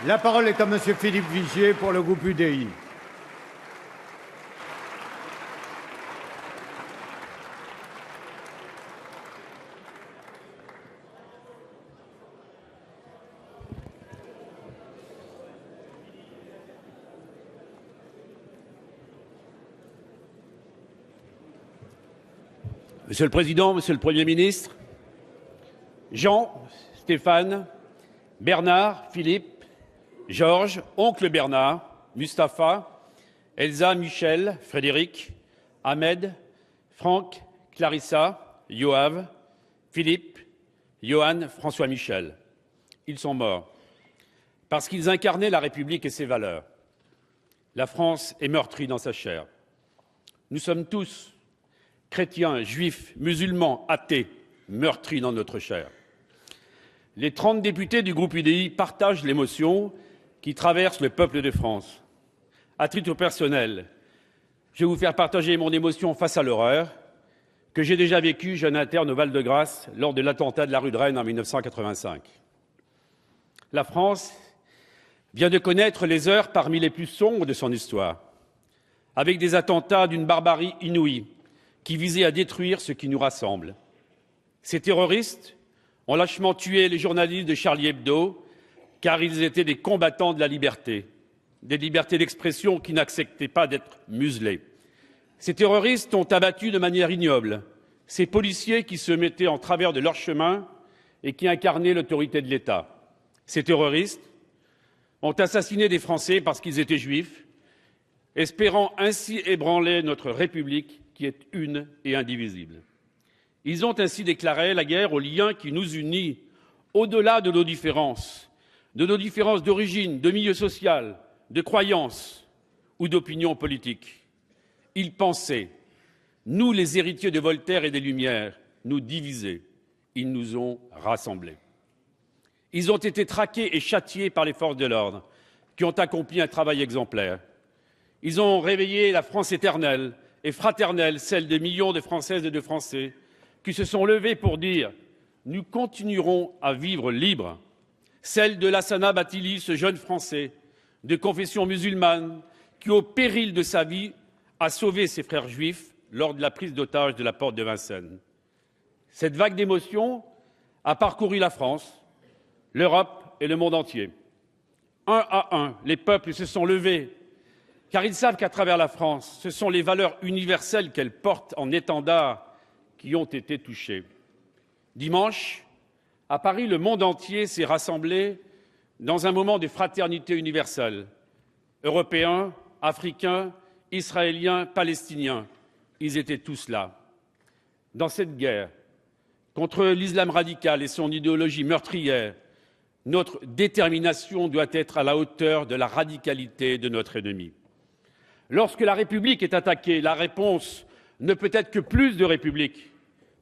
La parole est à Monsieur Philippe Vigier pour le groupe UDI. Monsieur le Président, Monsieur le Premier ministre, Jean, Stéphane, Bernard, Philippe, Georges, oncle Bernard, Mustapha, Elsa, Michel, Frédéric, Ahmed, Franck, Clarissa, Yoav, Philippe, Johan, François Michel. Ils sont morts parce qu'ils incarnaient la République et ses valeurs. La France est meurtrie dans sa chair. Nous sommes tous chrétiens, juifs, musulmans, athées, meurtris dans notre chair. Les 30 députés du groupe UDI partagent l'émotion qui traverse le peuple de France. À titre personnel, je vais vous faire partager mon émotion face à l'horreur que j'ai déjà vécue jeune interne au Val-de-Grâce lors de l'attentat de la rue de Rennes en 1985. La France vient de connaître les heures parmi les plus sombres de son histoire, avec des attentats d'une barbarie inouïe qui visaient à détruire ce qui nous rassemble. Ces terroristes ont lâchement tué les journalistes de Charlie Hebdo, car ils étaient des combattants de la liberté, des libertés d'expression qui n'acceptaient pas d'être muselés. Ces terroristes ont abattu de manière ignoble ces policiers qui se mettaient en travers de leur chemin et qui incarnaient l'autorité de l'État. Ces terroristes ont assassiné des Français parce qu'ils étaient juifs, espérant ainsi ébranler notre République qui est une et indivisible. Ils ont ainsi déclaré la guerre aux liens qui nous unissent, au-delà de nos différences d'origine, de milieu social, de croyances ou d'opinion politique. Ils pensaient, nous les héritiers de Voltaire et des Lumières, nous diviser. Ils nous ont rassemblés. Ils ont été traqués et châtiés par les forces de l'ordre, qui ont accompli un travail exemplaire. Ils ont réveillé la France éternelle et fraternelle, celle des millions de Françaises et de Français, qui se sont levés pour dire « Nous continuerons à vivre libres », celle de Lassana Bathily, ce jeune Français de confession musulmane, qui, au péril de sa vie, a sauvé ses frères juifs lors de la prise d'otage de la porte de Vincennes. Cette vague d'émotions a parcouru la France, l'Europe et le monde entier. Un à un, les peuples se sont levés, car ils savent qu'à travers la France, ce sont les valeurs universelles qu'elle porte en étendard qui ont été touchées. Dimanche, à Paris, le monde entier s'est rassemblé dans un moment de fraternité universelle. Européens, Africains, Israéliens, Palestiniens, ils étaient tous là. Dans cette guerre contre l'islam radical et son idéologie meurtrière, notre détermination doit être à la hauteur de la radicalité de notre ennemi. Lorsque la République est attaquée, la réponse ne peut être que plus de République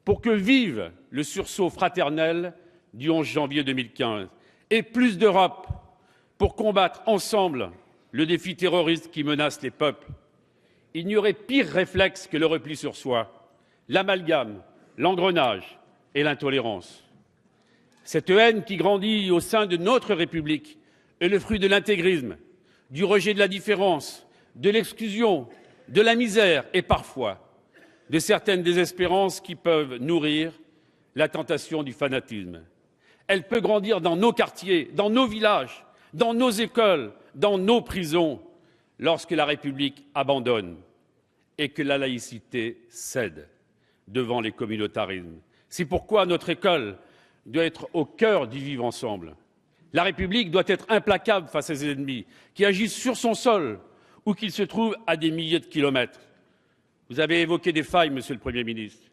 pour que vive le sursaut fraternel du 11 janvier 2015 et plus d'Europe pour combattre ensemble le défi terroriste qui menace les peuples. Il n'y aurait pire réflexe que le repli sur soi, l'amalgame, l'engrenage et l'intolérance. Cette haine qui grandit au sein de notre République est le fruit de l'intégrisme, du rejet de la différence, de l'exclusion, de la misère et parfois de certaines désespérances qui peuvent nourrir la tentation du fanatisme. Elle peut grandir dans nos quartiers, dans nos villages, dans nos écoles, dans nos prisons, lorsque la République abandonne et que la laïcité cède devant les communautarismes. C'est pourquoi notre école doit être au cœur du vivre ensemble. La République doit être implacable face à ses ennemis qui agissent sur son sol ou qu'ils se trouvent à des milliers de kilomètres. Vous avez évoqué des failles, Monsieur le Premier ministre.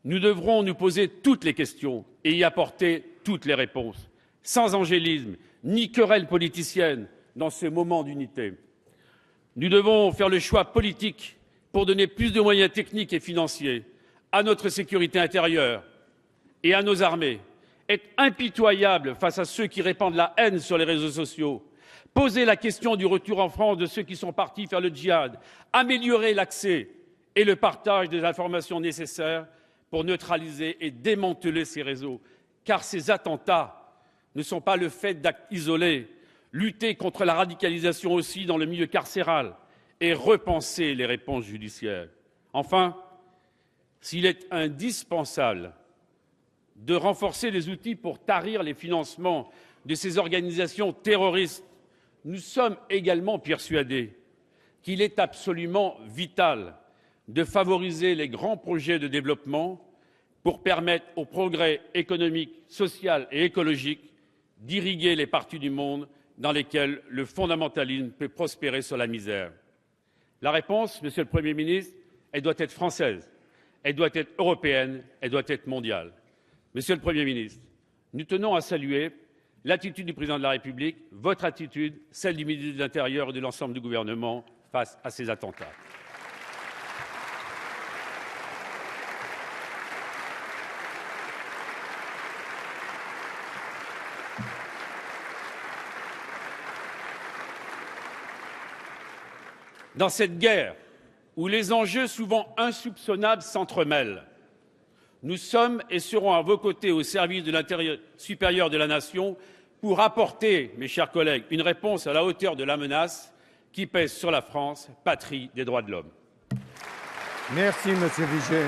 Nous devrons nous poser toutes les questions et y apporter toutes les réponses, sans angélisme ni querelle politicienne dans ce moment d'unité. Nous devons faire le choix politique pour donner plus de moyens techniques et financiers à notre sécurité intérieure et à nos armées, être impitoyable face à ceux qui répandent la haine sur les réseaux sociaux, poser la question du retour en France de ceux qui sont partis faire le djihad, améliorer l'accès et le partage des informations nécessaires pour neutraliser et démanteler ces réseaux, car ces attentats ne sont pas le fait d'actes isolés. lutter contre la radicalisation aussi dans le milieu carcéral et repenser les réponses judiciaires. Enfin, s'il est indispensable de renforcer les outils pour tarir les financements de ces organisations terroristes, nous sommes également persuadés qu'il est absolument vital de favoriser les grands projets de développement pour permettre au progrès économique, social et écologique d'irriguer les parties du monde dans lesquelles le fondamentalisme peut prospérer sur la misère. La réponse, Monsieur le Premier ministre, elle doit être française, elle doit être européenne, elle doit être mondiale. Monsieur le Premier ministre, nous tenons à saluer l'attitude du Président de la République, votre attitude, celle du ministre de l'Intérieur et de l'ensemble du gouvernement face à ces attentats. Dans cette guerre où les enjeux souvent insoupçonnables s'entremêlent, nous sommes et serons à vos côtés au service de l'intérêt supérieur de la nation pour apporter, mes chers collègues, une réponse à la hauteur de la menace qui pèse sur la France, patrie des droits de l'homme. Merci, Monsieur Vigée.